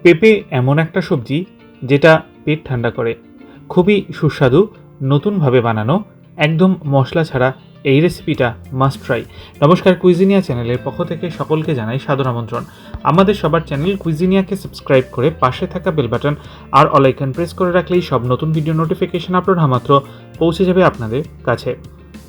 পেঁপে এমন একটা সবজি যেটা পেট ঠান্ডা করে, খুবই সুস্বাদু, নতুনভাবে বানানো, একদম মশলা ছাড়া এই রেসিপিটা মাস্ট ট্রাই। নমস্কার, কুইজিনিয়া চ্যানেলের পক্ষ থেকে সকলকে জানাই সাদর আমন্ত্রণ। আমাদের সবার চ্যানেল কুইজিনিয়াকে সাবস্ক্রাইব করে পাশে থাকা বেল বাটন আর অল আইকন প্রেস করে রাখলেই সব নতুন ভিডিও নোটিফিকেশন আপলোড হওয়া মাত্র পৌঁছে যাবে আপনাদের কাছে।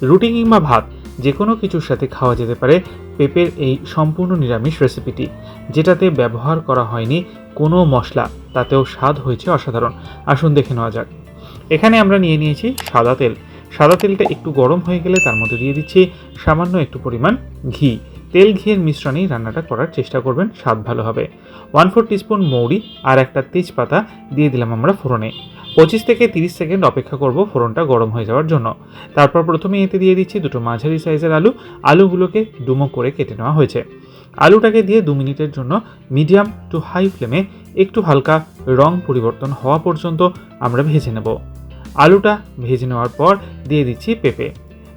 রুটি কিংবা ভাত যে কোনো কিছুর সাথে খাওয়া যেতে পারে পেঁপের এই সম্পূর্ণ নিরামিষ রেসিপিটি, যেটাতে ব্যবহার করা হয়নি কোনো মশলা, তাতেও স্বাদ হয়েছে অসাধারণ। আসুন দেখে নেওয়া যাক। এখানে আমরা নিয়ে নিয়েছি সাদা তেল। সাদা তেলটা একটু গরম হয়ে গেলে তার মধ্যে দিয়ে দিচ্ছি সামান্য একটু পরিমাণ ঘি। তেল ঘিয়ের মিশ্রণেই রান্নাটা করার চেষ্টা করবেন, স্বাদ ভালো হবে। 1/4 টিস্পুন মৌরি আর একটা তেজপাতা দিয়ে দিলাম আমরা ফোড়নে। 25 থেকে 30 সেকেন্ড অপেক্ষা করব ফোড়নটা গরম হয়ে যাওয়ার জন্য। তারপর প্রথমে এতে দিয়ে দিচ্ছি দুটো মাঝারি সাইজের আলু। আলুগুলোকে ডুমো করে কেটে নেওয়া হয়েছে। আলুটাকে দিয়ে 2 মিনিটের জন্য মিডিয়াম টু হাই ফ্লেমে একটু হালকা রং পরিবর্তন হওয়া পর্যন্ত আমরা ভেজে নেব। আলুটা ভেজে নেওয়ার পর দিয়ে দিচ্ছি পেঁপে।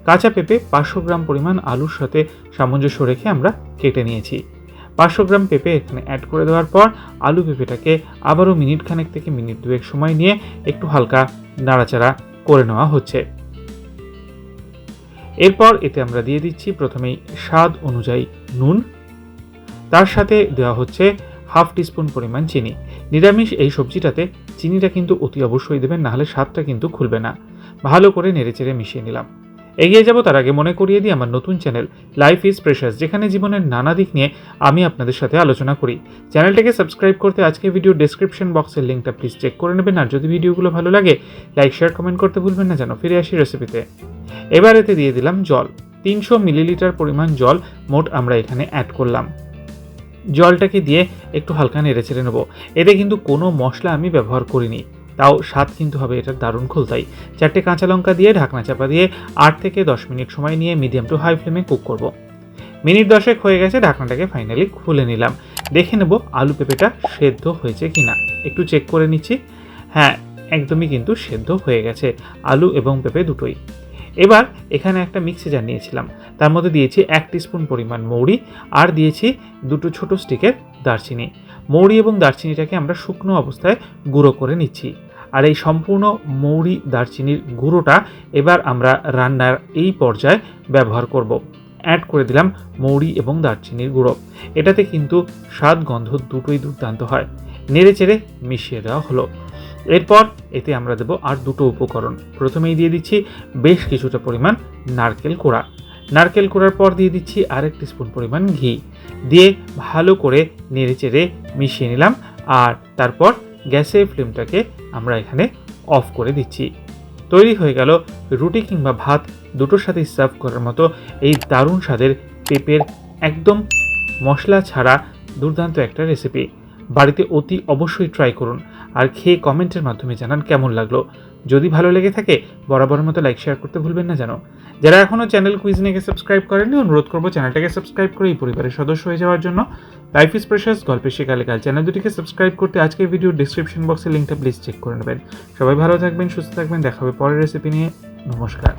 কাঁচা পেঁপে 500 গ্রাম পরিমাণ আলুর সাথে সামঞ্জস্য রেখে আমরা কেটে নিয়েছি। 500 গ্রাম পেঁপে এখানে অ্যাড করে দেওয়ার পর আলু পেঁপেটাকে আবারও মিনিট খানেক থেকে মিনিট 2 সময় নিয়ে একটু হালকা নাড়াচাড়া করে নেওয়া হচ্ছে। এরপর এতে আমরা দিয়ে দিচ্ছি প্রথমেই স্বাদ অনুযায়ী নুন, তার সাথে দেওয়া হচ্ছে 1/2 টিস্পুন পরিমাণ চিনি। নিরামিষ এই সবজিটাতে চিনিটা কিন্তু অতি অবশ্যই দেবেন, নাহলে স্বাদটা কিন্তু খুলবে না। ভালো করে নেড়েচেড়ে মিশিয়ে নিলাম। এগিয়ে যাব তার আগে মনে করিয়ে দিই আমার নতুন চ্যানেল লাইফ ইজ প্রেশাস, যেখানে জীবনের নানা দিক নিয়ে আমি আপনাদের সাথে আলোচনা করি। চ্যানেলটাকে সাবস্ক্রাইব করতে আজকে ভিডিও ডেসক্রিপশন বক্সের লিঙ্কটা প্লিজ চেক করে নেবেন। আর যদি ভিডিওগুলো ভালো লাগে লাইক শেয়ার কমেন্ট করতে ভুলবেন না যেন। ফিরে আসি রেসিপিতে। এবার এতে দিয়ে দিলাম জল। 300 মিলিলিটার পরিমাণ জল মোট আমরা এখানে অ্যাড করলাম। জলটাকে দিয়ে একটু হালকা নেড়েচেড়ে নেব। এতে কিন্তু কোনো মশলা আমি ব্যবহার করিনি, তাও স্বাদ কিন্তু হবে এটার দারুণ খোলতাই। 4টে কাঁচা লঙ্কা দিয়ে ঢাকনা চাপা দিয়ে 8 থেকে 10 মিনিট সময় নিয়ে মিডিয়াম টু হাই ফ্লেমে কুক করব। মিনিট 10 হয়ে গেছে, ঢাকনাটাকে ফাইনালি খুলে নিলাম। দেখে নেব আলু পেঁপেটা সেদ্ধ হয়েছে কিনা, একটু চেক করে নিচ্ছি। হ্যাঁ, একদমই কিন্তু সেদ্ধ হয়ে গেছে আলু এবং পেঁপে দুটোই। এবার এখানে একটা মিক্সি জার নিয়েছিলাম, তার মধ্যে দিয়েছি 1 টিস্পুন পরিমাণ মৌরি আর দিয়েছি দুটো ছোট স্টিকের দারচিনি। মৌরি এবং দারচিনিটাকে আমরা শুকনো অবস্থায় গুঁড়ো করে নিচ্ছি। আর এই সম্পূর্ণ মৌরি দারচিনির গুঁড়োটা এবার আমরা রান্নার এই পর্যায়ে ব্যবহার করব। অ্যাড করে দিলাম মৌরি এবং দারচিনির গুঁড়ো। এটাতে কিন্তু স্বাদ গন্ধ দুটোই দুর্দান্ত হয়। নেড়ে চেড়ে মিশিয়ে দেওয়া হলো। এরপর এতে আমরা দেব আর দুটো উপকরণ। প্রথমেই দিয়ে দিচ্ছি বেশ কিছুটা পরিমাণ নারকেল কোড়া। নারকেল কোড়ার পর দিয়ে দিচ্ছি 1 টিস্পুন পরিমাণ ঘি। দিয়ে ভালো করে নেড়ে চেড়ে মিশিয়ে নিলাম। আর তারপর গ্যাসের ফ্লেমটাকে আমরা এখানে অফ করে দিচ্ছি। তৈরি হয়ে গেল রুটি কিংবা ভাত দুটোর সাথে সার্ভ করার মতো এই দারুণ স্বাদের পেঁপের একদম মশলা ছাড়া দুর্দান্ত একটা রেসিপি। বাড়িতে অতি অবশ্যই ট্রাই করুন আর খেয়ে কমেন্টের মাধ্যমে জানান কেমন লাগলো। যদি ভালো লেগে থাকে বরাবরের মতো লাইক শেয়ার করতে ভুলবেন না যেন। যারা এখনও চ্যানেল কুইজিনিয়াকে সাবস্ক্রাইব করেননি, অনুরোধ করবো চ্যানেলটাকে সাবস্ক্রাইব করে এই পরিবারের সদস্য হয়ে যাওয়ার জন্য। লাইফ ইজ প্রেশাস গল্পে শেখালে কাল চ্যানেল দুটিকে সাবস্ক্রাইব করতে আজকের ভিডিও ডিসক্রিপশন বক্সের লিঙ্কটা প্লিজ চেক করে নেবেন। সবাই ভালো থাকবেন, সুস্থ থাকবেন। দেখা হবে পরের রেসিপি নিয়ে। নমস্কার।